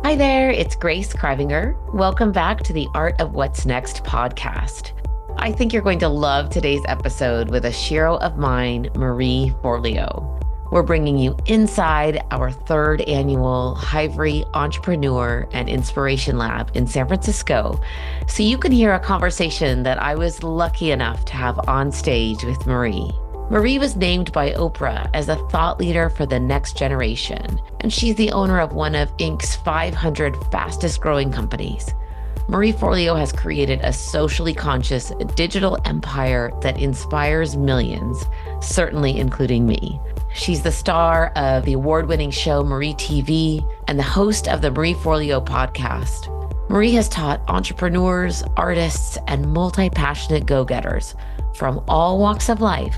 Hi there, it's Grace Krivinger. Welcome back to the Art of What's Next podcast. I think you're going to love today's episode with a shero of mine, Marie Forleo. We're bringing you inside our third annual Hivery Entrepreneur and Inspiration Lab in San Francisco, so you can hear a conversation that I was lucky enough to have on stage with Marie. Marie was named by Oprah as a thought leader for the next generation, and she's the owner of one of Inc.'s 500 fastest growing companies. Marie Forleo has created a socially conscious digital empire that inspires millions, certainly including me. She's the star of the award-winning show Marie TV and the host of the Marie Forleo podcast. Marie has taught entrepreneurs, artists, and multi-passionate go-getters from all walks of life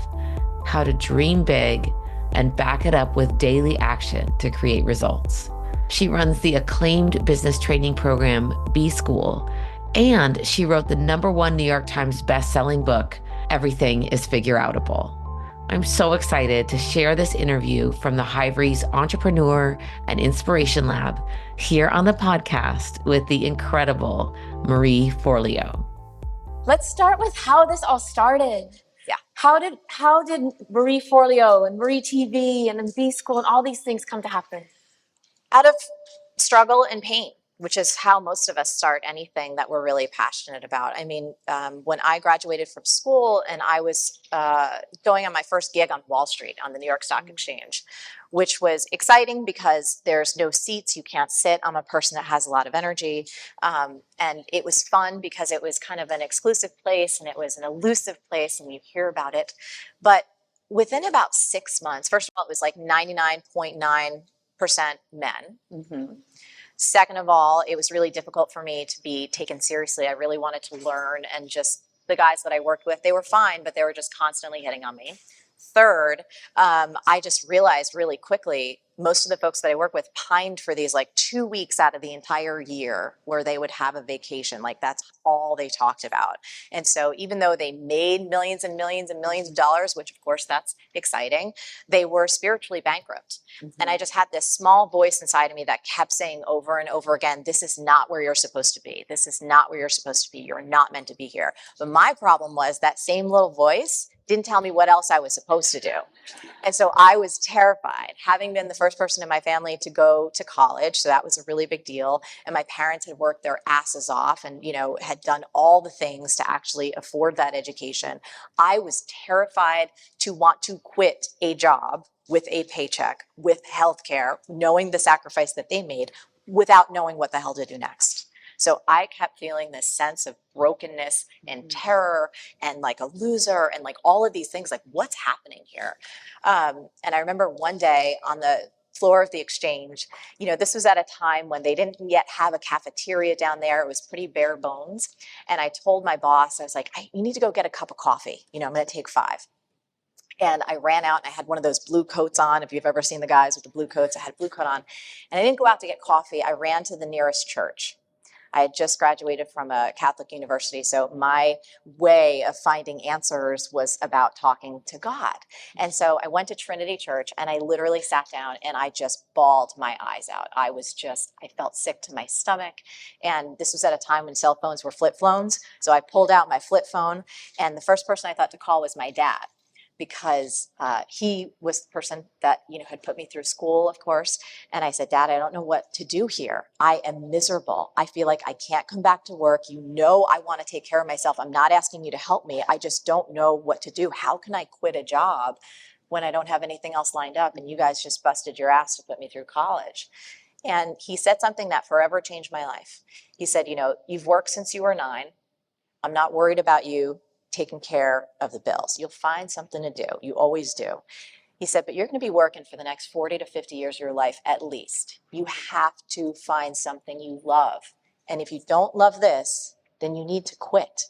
how to dream big and back it up with daily action to create results. She runs the acclaimed business training program, B School, and she wrote the #1 New York Times best-selling book, Everything is Figure Outable. I'm so excited to share this interview from the Hivery's Entrepreneur and Inspiration Lab here on the podcast with the incredible Marie Forleo. Let's start with how this all started. Yeah. How did Marie Forleo and Marie TV and then B School and all these things come to happen? Out of struggle and pain, which is how most of us start anything that we're really passionate about. I mean, when I graduated from school and I was going on my first gig on Wall Street on the New York Stock Exchange, which was exciting because there's no seats, you can't sit. I'm a person that has a lot of energy. And it was fun because it was kind of an exclusive place and it was an elusive place and you hear about it. But within about 6 months, first of all, it was like 99.9% men. Mm-hmm. Second of all, it was really difficult for me to be taken seriously. I really wanted to learn, and just the guys that I worked with, they were fine, but they were just constantly hitting on me. Third, I just realized really quickly, most of the folks that I work with pined for these like 2 weeks out of the entire year where they would have a vacation. Like that's all they talked about. And so even though they made millions and millions and millions of dollars, which of course that's exciting, they were spiritually bankrupt. Mm-hmm. And I just had this small voice inside of me that kept saying over and over again, this is not where you're supposed to be. This is not where you're supposed to be. You're not meant to be here. But my problem was that same little voice didn't tell me what else I was supposed to do. And so I was terrified, having been the first person in my family to go to college. So that was a really big deal. And my parents had worked their asses off and, had done all the things to actually afford that education. I was terrified to want to quit a job with a paycheck, with healthcare, knowing the sacrifice that they made without knowing what the hell to do next. So I kept feeling this sense of brokenness and terror and like a loser and like all of these things, like what's happening here? And I remember one day on the floor of the exchange, this was at a time when they didn't yet have a cafeteria down there. It was pretty bare bones. And I told my boss, I was like, you need to go get a cup of coffee. I'm going to take 5. And I ran out and I had one of those blue coats on. If you've ever seen the guys with the blue coats, I had a blue coat on. And I didn't go out to get coffee. I ran to the nearest church. I had just graduated from a Catholic university, so my way of finding answers was about talking to God. And so I went to Trinity Church and I literally sat down and I just bawled my eyes out. I felt sick to my stomach. And this was at a time when cell phones were flip phones. So I pulled out my flip phone and the first person I thought to call was my dad, because he was the person that, had put me through school, of course. And I said, Dad, I don't know what to do here. I am miserable. I feel like I can't come back to work. I want to take care of myself. I'm not asking you to help me. I just don't know what to do. How can I quit a job when I don't have anything else lined up? And you guys just busted your ass to put me through college. And he said something that forever changed my life. He said, you've worked since you were 9. I'm not worried about you taking care of the bills. You'll find something to do. You always do. He said, but you're going to be working for the next 40 to 50 years of your life at least. You have to find something you love. And if you don't love this, then you need to quit.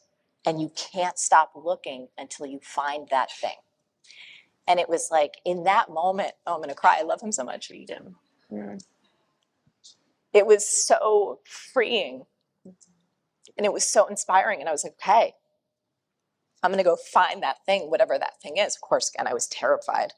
And you can't stop looking until you find that thing. And it was like in that moment, I'm going to cry. I love him so much. Read him. It was so freeing. And it was so inspiring. And I was like, okay, I'm going to go find that thing, whatever that thing is. Of course, again, I was terrified.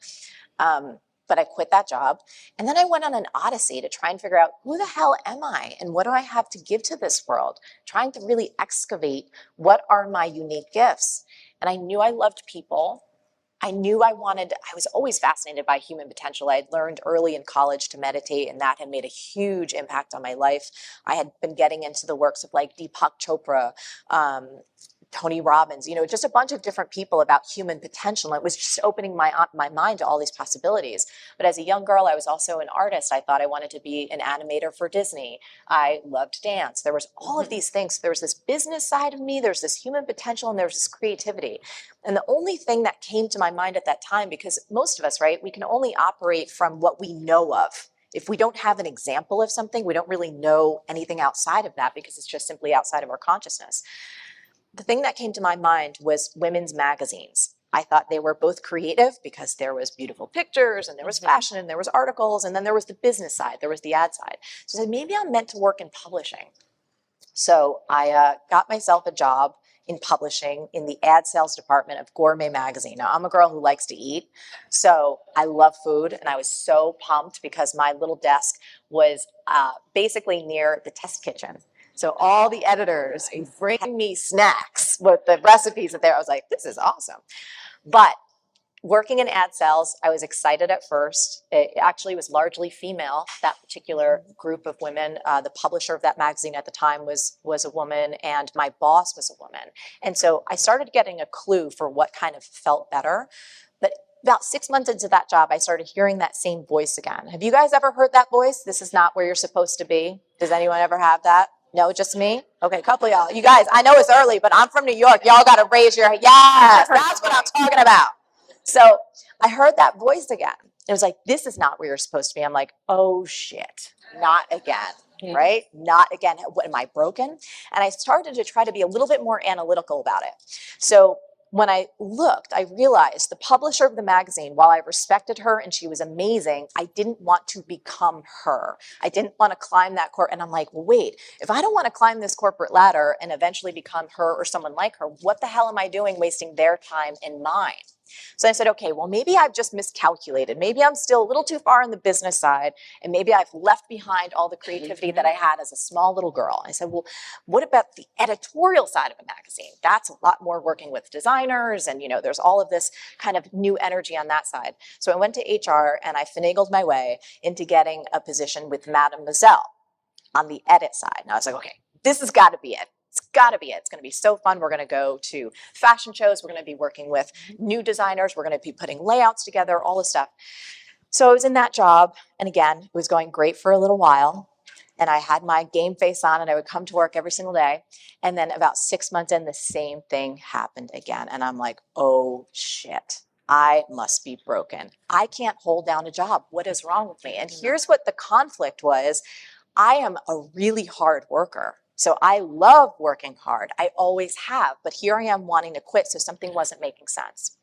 but I quit that job. And then I went on an odyssey to try and figure out, who the hell am I and what do I have to give to this world? Trying to really excavate what are my unique gifts. And I knew I loved people. I was always fascinated by human potential. I had learned early in college to meditate, and that had made a huge impact on my life. I had been getting into the works of like Deepak Chopra, Tony Robbins, just a bunch of different people about human potential. And it was just opening my mind to all these possibilities. But as a young girl, I was also an artist. I thought I wanted to be an animator for Disney. I loved dance. There was all of these things. There was this business side of me, there's this human potential, and there's this creativity. And the only thing that came to my mind at that time, because most of us, right, we can only operate from what we know of. If we don't have an example of something, we don't really know anything outside of that because it's just simply outside of our consciousness. The thing that came to my mind was women's magazines. I thought they were both creative because there was beautiful pictures and there was fashion and there was articles, and then there was the business side, there was the ad side. So I said, maybe I'm meant to work in publishing. So I got myself a job in publishing in the ad sales department of Gourmet magazine. Now, I'm a girl who likes to eat, so I love food, and I was so pumped because my little desk was basically near the test kitchen. So all the editors would bring me snacks with the recipes that there. I was like, this is awesome. But working in ad sales, I was excited at first. It actually was largely female, that particular group of women. The publisher of that magazine at the time was a woman, and my boss was a woman. And so I started getting a clue for what kind of felt better. But about 6 months into that job, I started hearing that same voice again. Have you guys ever heard that voice? This is not where you're supposed to be. Does anyone ever have that? No, just me? Okay, a couple of y'all. You guys, I know it's early, but I'm from New York. Y'all got to raise your, yes, that's what I'm talking about. So I heard that voice again. It was like, this is not where you're supposed to be. I'm like, oh shit, not again, right? Not again. What, am I broken? And I started to try to be a little bit more analytical about it. So when I looked, I realized the publisher of the magazine, while I respected her and she was amazing, I didn't want to become her. I didn't want to climb that and I'm like, well, wait, if I don't want to climb this corporate ladder and eventually become her or someone like her, what the hell am I doing wasting their time and mine? So I said, okay, well, maybe I've just miscalculated. Maybe I'm still a little too far on the business side, and maybe I've left behind all the creativity that I had as a small little girl. I said, well, what about the editorial side of a magazine? That's a lot more working with designers, and there's all of this kind of new energy on that side. So I went to HR, and I finagled my way into getting a position with Mademoiselle on the edit side. And I was like, okay, this has got to be it. It's got to be it. It's going to be so fun. We're going to go to fashion shows. We're going to be working with new designers. We're going to be putting layouts together, all this stuff. So I was in that job. And again, it was going great for a little while. And I had my game face on and I would come to work every single day. And then about 6 months in, the same thing happened again. And I'm like, oh shit, I must be broken. I can't hold down a job. What is wrong with me? And here's what the conflict was. I am a really hard worker. So I love working hard. I always have, but here I am wanting to quit. So something wasn't making sense.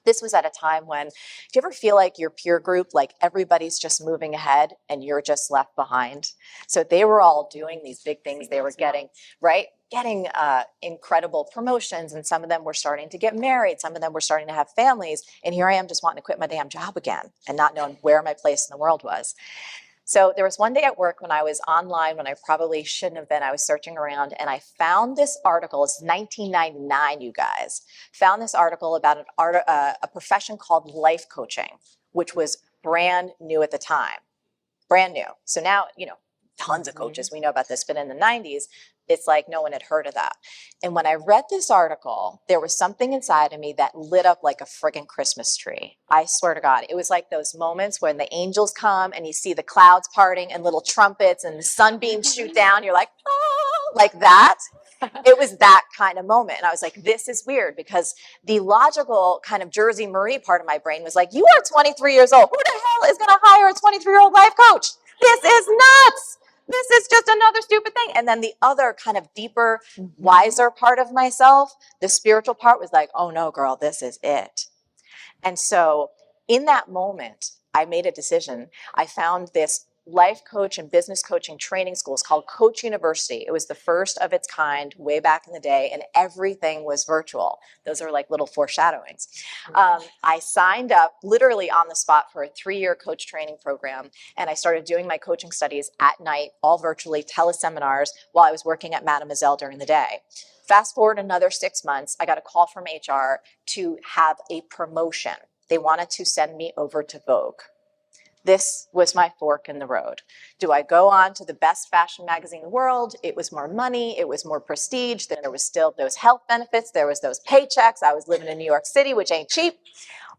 This was at a time when, do you ever feel like your peer group, like everybody's just moving ahead and you're just left behind? So they were all doing these big things. They were getting, right? Getting incredible promotions, and some of them were starting to get married. Some of them were starting to have families. And here I am just wanting to quit my damn job again and not knowing where my place in the world was. So there was one day at work when I was online, when I probably shouldn't have been. I was searching around and I found this article. It's 1999, you guys. Found this article about a profession called life coaching, which was brand new at the time. Brand new. So now, tons of coaches, we know about this, but in the 90s, it's like no one had heard of that. And when I read this article, there was something inside of me that lit up like a friggin' Christmas tree. I swear to God, it was like those moments when the angels come and you see the clouds parting and little trumpets and the sunbeams shoot down. You're like, oh, like that. It was that kind of moment. And I was like, this is weird, because the logical kind of Jersey Marie part of my brain was like, you are 23 years old. Who the hell is going to hire a 23-year-old life coach? This is nuts. This is just another stupid thing. And then the other kind of deeper, wiser part of myself, the spiritual part, was like, oh no, girl, this is it. And so in that moment, I made a decision. I found this life coach and business coaching training school. It's called Coach University. It was the first of its kind way back in the day, and everything was virtual. Those are like little foreshadowings. I signed up literally on the spot for a 3-year coach training program, and I started doing my coaching studies at night, all virtually, teleseminars, while I was working at Mademoiselle during the day. Fast forward another 6 months, I got a call from HR to have a promotion. They wanted to send me over to Vogue. This was my fork in the road. Do I go on to the best fashion magazine in the world? It was more money. It was more prestige. There was still those health benefits. There was those paychecks. I was living in New York City, which ain't cheap.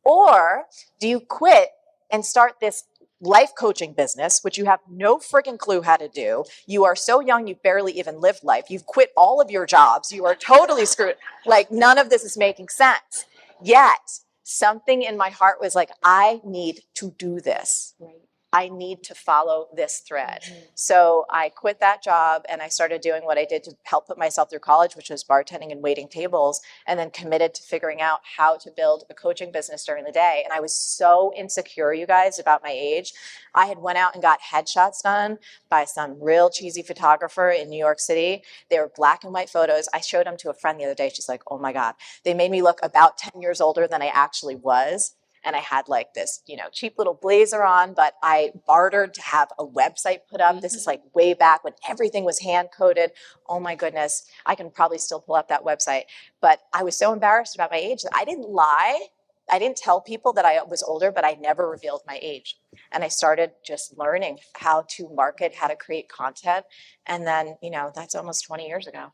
Or do you quit and start this life coaching business, which you have no freaking clue how to do? You are so young, you barely even lived life. You've quit all of your jobs. You are totally screwed. Like, none of this is making sense. Yet, something in my heart was like, I need to do this. Right. I need to follow this thread. So I quit that job and I started doing what I did to help put myself through college, which was bartending and waiting tables, and then committed to figuring out how to build a coaching business during the day. And I was so insecure, you guys, about my age. I had went out and got headshots done by some real cheesy photographer in New York City. They were black and white photos. I showed them to a friend the other day. She's like, oh my God, they made me look about 10 years older than I actually was. And I had like this, cheap little blazer on, but I bartered to have a website put up. This is like way back when everything was hand coded. Oh my goodness. I can probably still pull up that website. But I was so embarrassed about my age that I didn't lie. I didn't tell people that I was older, but I never revealed my age. And I started just learning how to market, how to create content. And then, that's almost 20 years ago.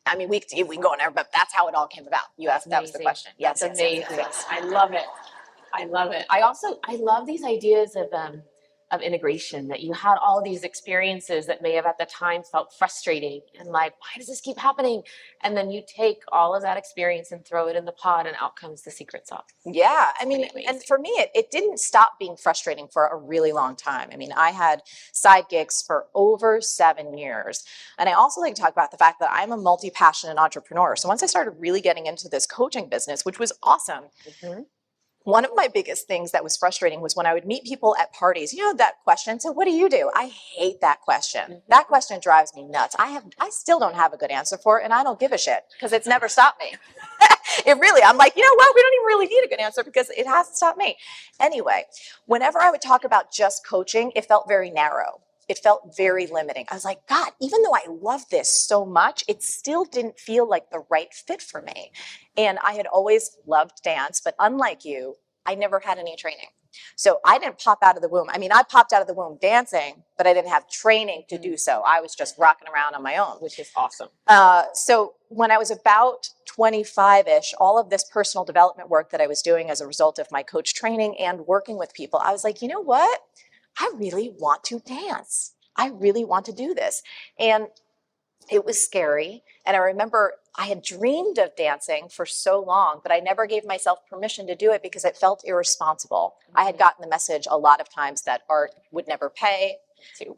I mean, we can go in there, but that's how it all came about. That was the question. Yes, that's amazing. Yes. I love it. I love it. I love these ideas of integration, that you had all these experiences that may have at the time felt frustrating and like, why does this keep happening? And then you take all of that experience and throw it in the pot, and out comes the secret sauce. Yeah. I mean, and for me, it didn't stop being frustrating for a really long time. I mean, I had side gigs for over 7 years. And I also like to talk about the fact that I'm a multi-passionate entrepreneur. So once I started really getting into this coaching business, which was awesome, one of my biggest things that was frustrating was when I would meet people at parties. That question, so what do you do? I hate that question. That question drives me nuts. I still don't have a good answer for it, and I don't give a shit because it's never stopped me. I'm like, you know what? We don't even really need a good answer because it hasn't stopped me. Anyway, whenever I would talk about just coaching, it felt very narrow. It felt very limiting. I was like, God, even though I love this so much, it still didn't feel like the right fit for me. And I had always loved dance, but unlike you, I never had any training. So I didn't pop out of the womb. I mean, I popped out of the womb dancing, but I didn't have training to do so. I was just rocking around on my own. Which is awesome. So when I was about 25-ish, all of this personal development work that I was doing as a result of my coach training and working with people, I was like, you know what? I really want to dance. I really want to do this. And it was scary. And I remember I had dreamed of dancing for so long, but I never gave myself permission to do it because it felt irresponsible. I had gotten the message a lot of times that art would never pay,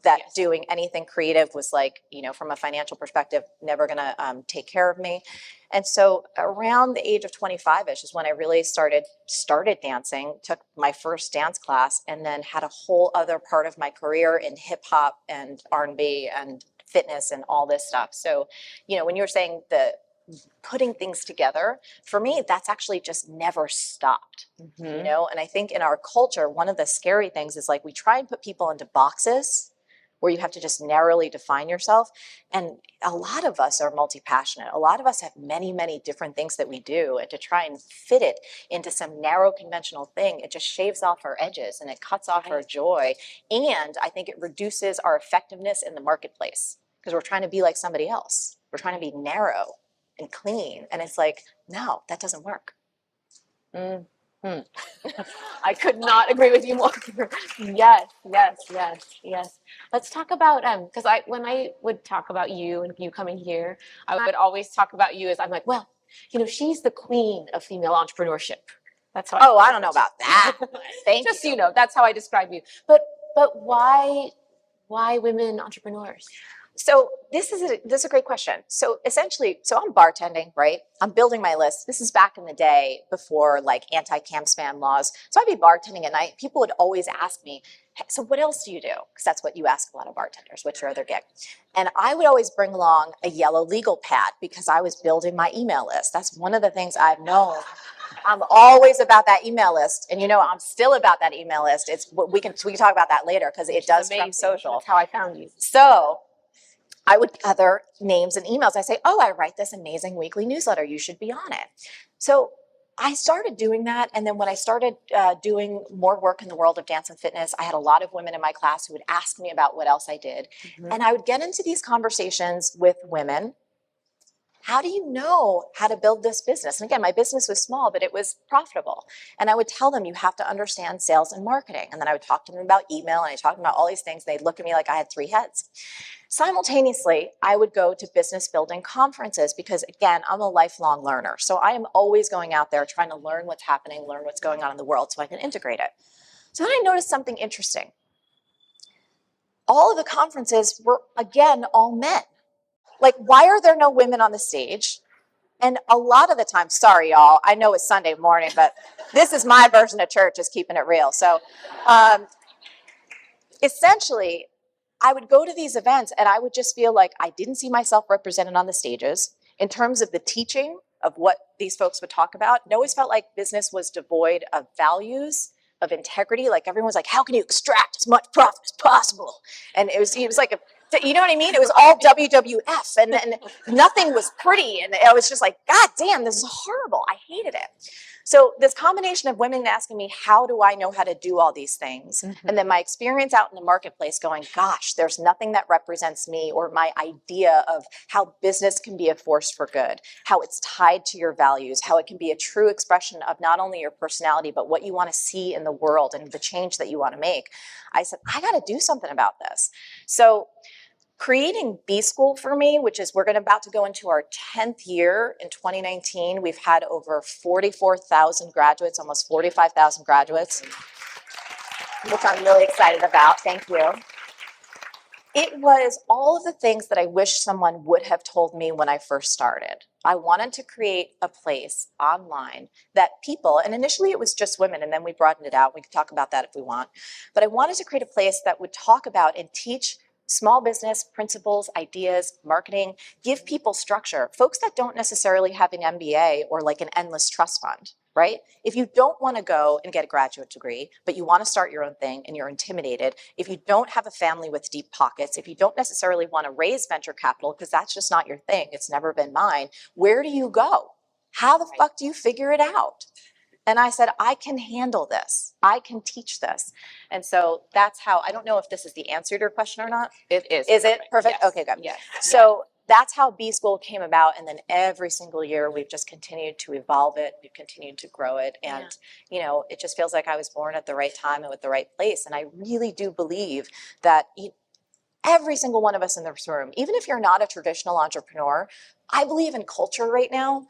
that doing anything creative was like, from a financial perspective, never going to take care of me. And so around the age of 25-ish is when I really started dancing, took my first dance class, and then had a whole other part of my career in hip hop and R&B and fitness and all this stuff. So, when you're saying the putting things together, for me, that's actually just never stopped, and I think in our culture, one of the scary things is like we try and put people into boxes where you have to just narrowly define yourself. And a lot of us are multi-passionate. A lot of us have many, many different things that we do. And to try and fit it into some narrow conventional thing, it just shaves off our edges and it cuts off our joy. And I think it reduces our effectiveness in the marketplace because we're trying to be like somebody else. We're trying to be narrow and clean. And it's like, no, that doesn't work. I could not agree with you more. Yes. Let's talk about because when I would talk about you and you coming here, I would always talk about you as I'm like, well, she's the queen of female entrepreneurship. That's how. I don't know about that. Thank Just you. that's how I describe you. But why women entrepreneurs? So this is a great question. So essentially, I'm bartending, right? I'm building my list. This is back in the day before like anti-cam spam laws. So I'd be bartending at night. People would always ask me, "Hey, so what else do you do?" Because that's what you ask a lot of bartenders. What's your other gig? And I would always bring along a yellow legal pad because I was building my email list. That's one of the things I've known. I'm always about that email list, and I'm still about that email list. We can talk about that later because it does trump social. That's how I found you. So I would gather names and emails. I say, "Oh, I write this amazing weekly newsletter. You should be on it." So I started doing that. And then when I started doing more work in the world of dance and fitness, I had a lot of women in my class who would ask me about what else I did. And I would get into these conversations with women. How do you know how to build this business? And again, my business was small, but it was profitable. And I would tell them, you have to understand sales and marketing. And then I would talk to them about email, and I talked about all these things. They'd look at me like I had three heads. Simultaneously, I would go to business building conferences because, again, I'm a lifelong learner. So I am always going out there trying to learn what's happening, learn what's going on in the world so I can integrate it. So then I noticed something interesting. All of the conferences were, again, all men. Like, why are there no women on the stage? And a lot of the time, sorry, y'all, I know it's Sunday morning, but this is my version of church, is keeping it real. So essentially, I would go to these events and I would just feel like I didn't see myself represented on the stages in terms of the teaching of what these folks would talk about. It always felt like business was devoid of values, of integrity. Like everyone was like, how can you extract as much profit as possible? And it was like, you know what I mean? It was all WWF and nothing was pretty. And I was just like, God damn, this is horrible. I hated it. So this combination of women asking me, how do I know how to do all these things? And then my experience out in the marketplace going, gosh, there's nothing that represents me or my idea of how business can be a force for good, how it's tied to your values, how it can be a true expression of not only your personality, but what you want to see in the world and the change that you want to make. I said, I got to do something about this. So creating B School for me, which is we're about to go into our 10th year in 2019. We've had over 44,000 graduates, almost 45,000 graduates, which I'm really excited about. Thank you. It was all of the things that I wish someone would have told me when I first started. I wanted to create a place online that people, and initially it was just women, and then we broadened it out. We could talk about that if we want. But I wanted to create a place that would talk about and teach small business principles, ideas, marketing, give people structure. Folks that don't necessarily have an MBA or like an endless trust fund, right? If you don't want to go and get a graduate degree, but you want to start your own thing and you're intimidated, if you don't have a family with deep pockets, if you don't necessarily want to raise venture capital because that's just not your thing, it's never been mine, where do you go? How the fuck do you figure it out? And I said, I can handle this. I can teach this. And so that's how, I don't know if this is the answer to your question or not. It is. Is it perfect? Yes. Okay, good. Yes. So that's how B School came about. And then every single year we've just continued to evolve it. We've continued to grow it. And, it just feels like I was born at the right time and with the right place. And I really do believe that every single one of us in this room, even if you're not a traditional entrepreneur, I believe in culture right now.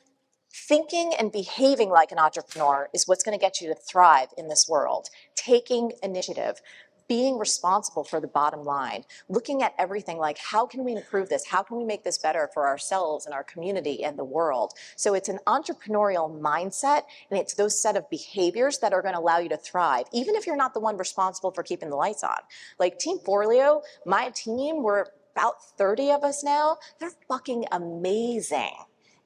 Thinking and behaving like an entrepreneur is what's going to get you to thrive in this world. Taking initiative, being responsible for the bottom line, looking at everything like, how can we improve this? How can we make this better for ourselves and our community and the world? So it's an entrepreneurial mindset, and it's those set of behaviors that are going to allow you to thrive, even if you're not the one responsible for keeping the lights on. Like Team Forleo, my team, we're about 30 of us now. They're fucking amazing.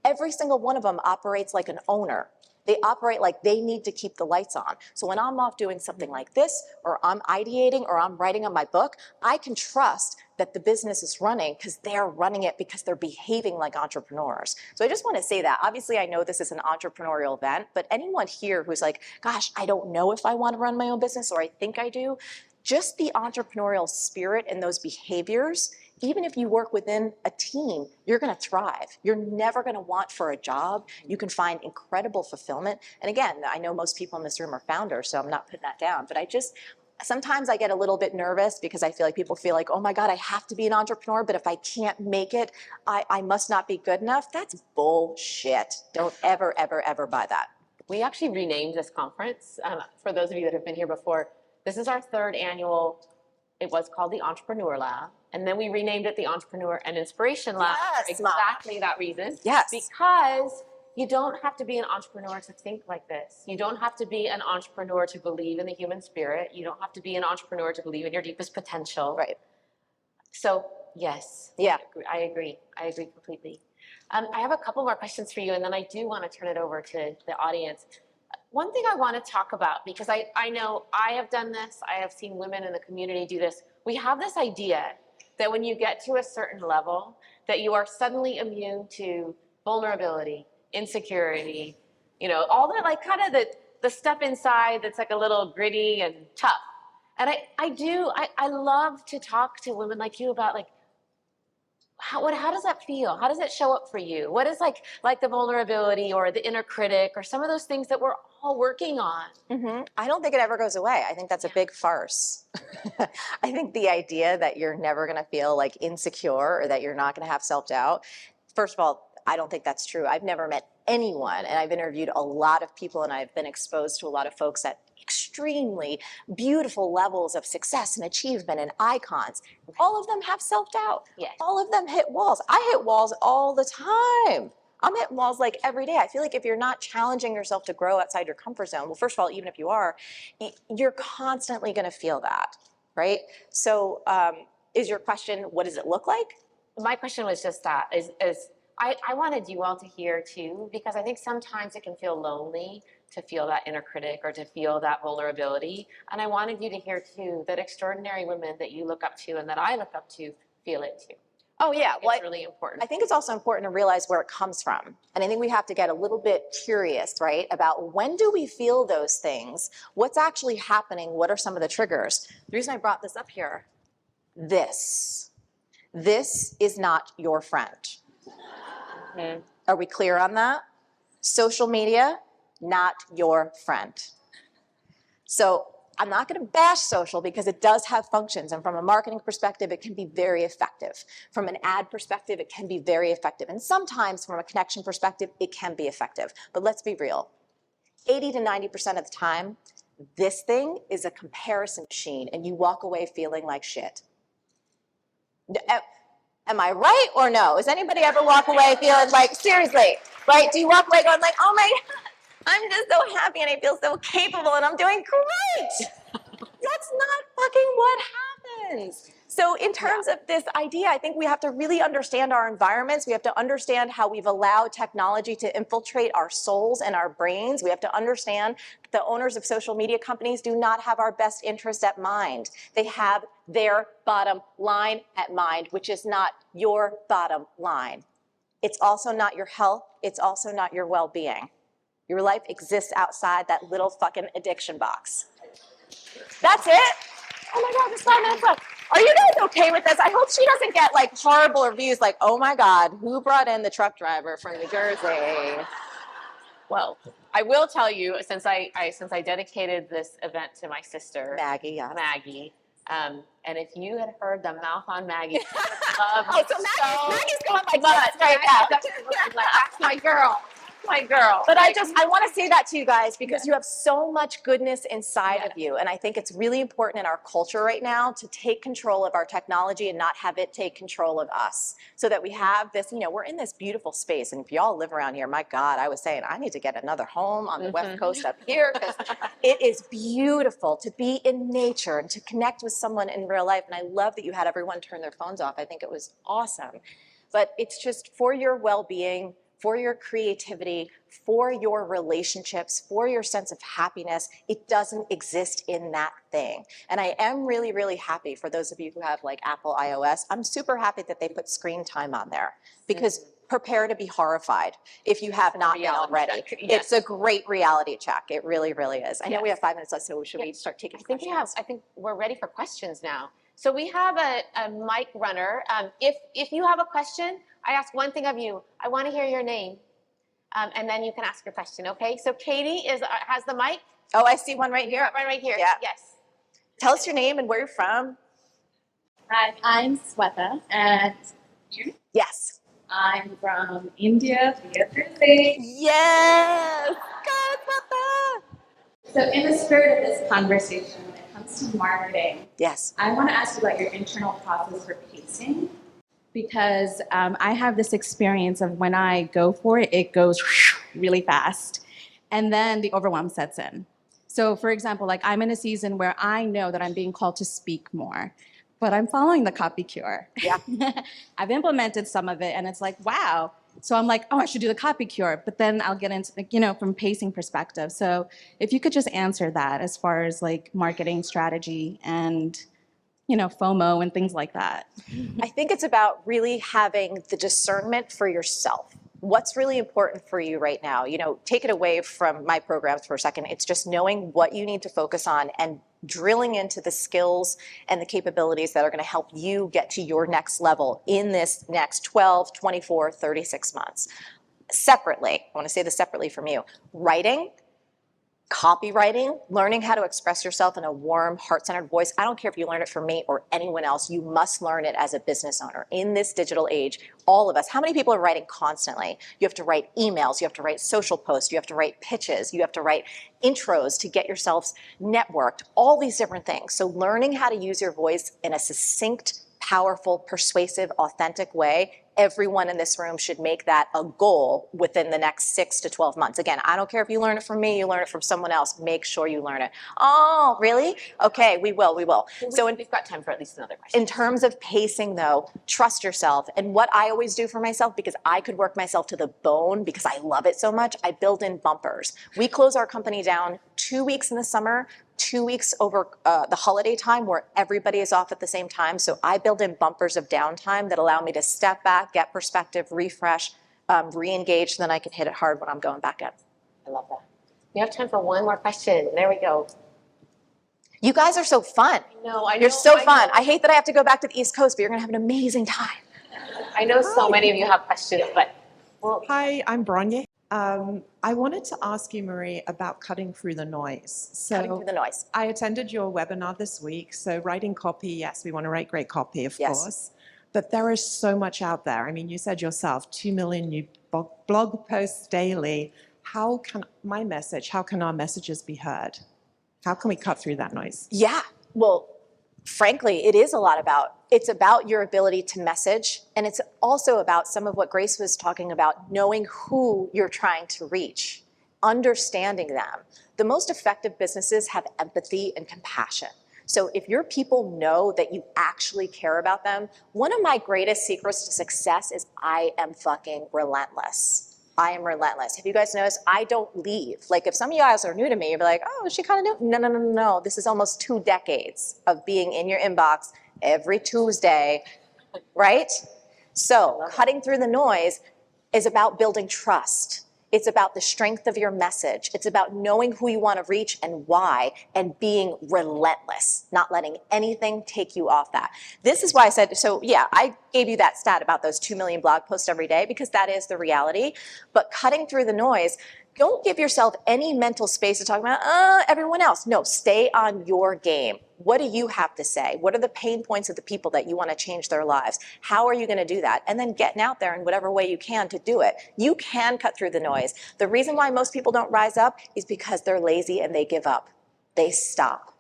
Every single one of them operates like an owner. They operate like they need to keep the lights on. So when I'm off doing something like this, or I'm ideating, or I'm writing on my book, I can trust that the business is running because they're running it because they're behaving like entrepreneurs. So I just want to say that. Obviously, I know this is an entrepreneurial event, but anyone here who's like, gosh, I don't know if I want to run my own business, or I think I do, just the entrepreneurial spirit and those behaviors, even if you work within a team, you're going to thrive. You're never going to want for a job. You can find incredible fulfillment. And again, I know most people in this room are founders, so I'm not putting that down. But sometimes I get a little bit nervous because I feel like people feel like, oh my God, I have to be an entrepreneur, but if I can't make it, I must not be good enough. That's bullshit. Don't ever, ever, ever buy that. We actually renamed this conference. For those of you that have been here before, this is our third annual It was called the Entrepreneur Lab. And then we renamed it the Entrepreneur and Inspiration Lab for exactly that reason. Yes. Because you don't have to be an entrepreneur to think like this. You don't have to be an entrepreneur to believe in the human spirit. You don't have to be an entrepreneur to believe in your deepest potential. Right. So, yes. Yeah. I agree. I agree completely. I have a couple more questions for you, and then I do want to turn it over to the audience. One thing I want to talk about, because I know I have done this, I have seen women in the community do this. We have this idea that when you get to a certain level, that you are suddenly immune to vulnerability, insecurity, you know, all that, like kind of the stuff inside that's like a little gritty and tough. And I love to talk to women like you about like, how does that feel? How does it show up for you? What is like the vulnerability or the inner critic or some of those things that we're all working on? Mm-hmm. I don't think it ever goes away. I think that's a big farce. I think the idea that you're never going to feel like insecure or that you're not going to have self-doubt, first of all, I don't think that's true. I've never met anyone, and I've interviewed a lot of people, and I've been exposed to a lot of folks at extremely beautiful levels of success and achievement and icons. All of them have self-doubt. Yes. All of them hit walls. I hit walls all the time. I'm hitting walls like every day. I feel like if you're not challenging yourself to grow outside your comfort zone, well, first of all, even if you are, you're constantly going to feel that, right? So is your question, what does it look like? My question was just that, I wanted you all to hear too, because I think sometimes it can feel lonely to feel that inner critic or to feel that vulnerability. And I wanted you to hear too that extraordinary women that you look up to and that I look up to feel it too. Oh yeah, It's really important. I think it's also important to realize where it comes from. And I think we have to get a little bit curious, right, about when do we feel those things? What's actually happening? What are some of the triggers? The reason I brought this up here, this is not your friend. Mm-hmm. Are we clear on that? Social media, not your friend. So I'm not going to bash social because it does have functions. And from a marketing perspective, it can be very effective. From an ad perspective, it can be very effective. And sometimes from a connection perspective, it can be effective. But let's be real. 80 to 90% of the time, this thing is a comparison machine and you walk away feeling like shit. Am I right or no? Does anybody ever walk away feeling like, seriously, right? Do you walk away going like, oh my God, I'm just so happy and I feel so capable and I'm doing great. That's not fucking what happens. So in terms of this idea, I think we have to really understand our environments. We have to understand how we've allowed technology to infiltrate our souls and our brains. We have to understand that the owners of social media companies do not have our best interest at mind. They have their bottom line at mind, which is not your bottom line. It's also not your health. It's also not your well-being. Your life exists outside that little fucking addiction box. That's it. Oh my God, there's 5 minutes left. Are you guys okay with this? I hope she doesn't get like horrible reviews like, oh my God, who brought in the truck driver from New Jersey? Well, I will tell you, since I dedicated this event to my sister, Maggie, yeah. Maggie, and if you had heard the mouth on Maggie, Maggie's going like nuts right now. That's my girl. My girl. But I want to say that to you guys because you have so much goodness inside of you. And I think it's really important in our culture right now to take control of our technology and not have it take control of us. So that we have this, you know, we're in this beautiful space. And if y'all live around here, my God, I was saying, I need to get another home on the West Coast up here because it is beautiful to be in nature and to connect with someone in real life. And I love that you had everyone turn their phones off. I think it was awesome. But it's just for your well-being, for your creativity, for your relationships, for your sense of happiness. It doesn't exist in that thing. And I am really, really happy for those of you who have like Apple iOS. I'm super happy that they put screen time on there because prepare to be horrified if you have not been already. It's a great reality check. It really, really is. I know we have 5 minutes left, so should we start taking questions? I think we're ready for questions now. So we have a mic runner. If you have a question, I ask one thing of you. I want to hear your name, and then you can ask your question. Okay. So Katie has the mic. Oh, I see one right here. Right here. Yeah. Yes. Tell us your name and where you're from. Hi, I'm Sweta, and you? Yes. I'm from India, Jersey. Yes. God, Sweta. So in the spirit of this conversation, it comes to marketing, Yes. I want to ask you about your internal process for pacing, because I have this experience of when I go for it, it goes really fast, and then the overwhelm sets in. So, for example, like I'm in a season where I know that I'm being called to speak more, but I'm following the copy cure. Yeah. I've implemented some of it, and it's like, wow. So I'm like, oh, I should do the copy cure, but then I'll get into, from pacing perspective. So if you could just answer that as far as like marketing strategy and, FOMO and things like that. I think it's about really having the discernment for yourself. What's really important for you right now? Take it away from my programs for a second. It's just knowing what you need to focus on and drilling into the skills and the capabilities that are going to help you get to your next level in this next 12, 24, 36 months. Separately, I want to say this separately from you. Writing, copywriting, learning how to express yourself in a warm, heart-centered voice. I don't care if you learn it from me or anyone else. You must learn it as a business owner. In this digital age, all of us, how many people are writing constantly? You have to write emails, you have to write social posts, you have to write pitches, you have to write intros to get yourselves networked, all these different things. So learning how to use your voice in a succinct, powerful, persuasive, authentic way, everyone in this room should make that a goal within the next 6 to 12 months. Again, I don't care if you learn it from me, you learn it from someone else, make sure you learn it. Oh, really? Okay, we will. So we've got time for at least another question. In terms of pacing though, trust yourself. And what I always do for myself, because I could work myself to the bone because I love it so much, I build in bumpers. We close our company down 2 weeks in the summer, 2 weeks over the holiday time where everybody is off at the same time. So I build in bumpers of downtime that allow me to step back, get perspective, refresh, re-engage, then I can hit it hard when I'm going back in. I love that. We have time for one more question. There we go. You guys are so fun. You're so fun. I hate that I have to go back to the East Coast, but you're going to have an amazing time. I know so many of you have questions, but Hi, I'm Bronya. I wanted to ask you, Marie, about cutting through the noise. Cutting through the noise. I attended your webinar this week. So writing copy, yes, we want to write great copy, of course. But there is so much out there. I mean, you said yourself, 2 million new blog posts daily. How can our messages be heard? How can we cut through that noise? Yeah, well, frankly, it's about your ability to message. And it's also about some of what Grace was talking about, knowing who you're trying to reach, understanding them. The most effective businesses have empathy and compassion. So if your people know that you actually care about them, one of my greatest secrets to success is I am fucking relentless. I am relentless. Have you guys noticed? I don't leave. Like if some of you guys are new to me, you'll be like, oh, is she kind of new? No. This is almost 2 decades of being in your inbox every Tuesday, right? So cutting through the noise is about building trust. It's about the strength of your message. It's about knowing who you want to reach and why, and being relentless, not letting anything take you off that. This is why I said, so yeah, I gave you that stat about those 2 million blog posts every day, because that is the reality. But cutting through the noise, don't give yourself any mental space to talk about everyone else. No, stay on your game. What do you have to say? What are the pain points of the people that you want to change their lives? How are you going to do that? And then getting out there in whatever way you can to do it. You can cut through the noise. The reason why most people don't rise up is because they're lazy and they give up. They stop.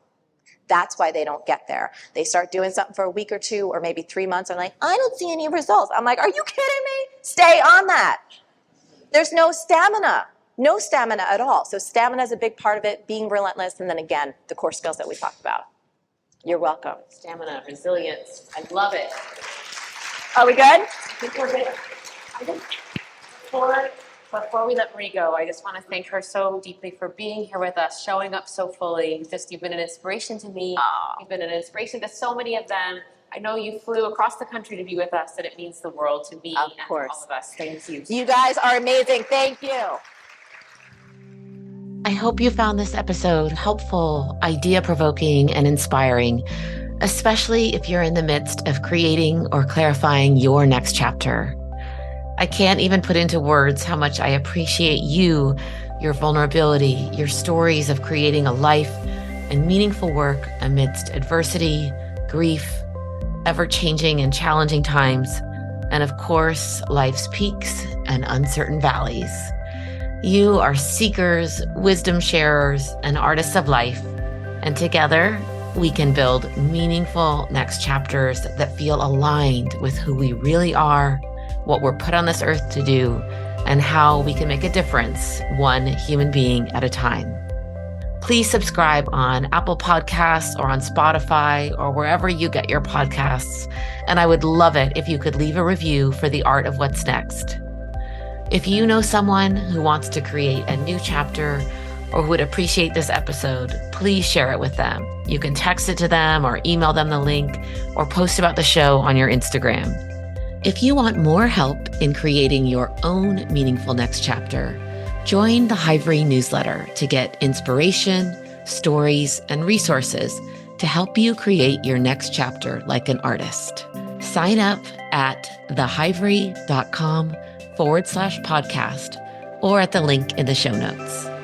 That's why they don't get there. They start doing something for a week or 2 or maybe 3 months. I'm like, I don't see any results. I'm like, are you kidding me? Stay on that. There's no stamina. No stamina at all. So stamina is a big part of it, being relentless, and then again, the core skills that we talked about. You're welcome. Stamina, resilience. I love it. Are we good? I think we're good. I think before we let Marie go, I just want to thank her so deeply for being here with us, showing up so fully. You've been an inspiration to me. You've been an inspiration to so many of them. I know you flew across the country to be with us, and it means the world to me and to all of us. Thank you. You guys are amazing. Thank you. I hope you found this episode helpful, idea-provoking, and inspiring, especially if you're in the midst of creating or clarifying your next chapter. I can't even put into words how much I appreciate you, your vulnerability, your stories of creating a life and meaningful work amidst adversity, grief, ever-changing and challenging times, and of course, life's peaks and uncertain valleys. You are seekers, wisdom sharers, and artists of life, and together, we can build meaningful next chapters that feel aligned with who we really are, what we're put on this earth to do, and how we can make a difference one human being at a time. Please subscribe on Apple Podcasts or on Spotify or wherever you get your podcasts. And I would love it if you could leave a review for The Art of What's Next. If you know someone who wants to create a new chapter or who would appreciate this episode, please share it with them. You can text it to them or email them the link or post about the show on your Instagram. If you want more help in creating your own meaningful next chapter, join the Hivery newsletter to get inspiration, stories, and resources to help you create your next chapter like an artist. Sign up at thehivery.com/podcast or at the link in the show notes.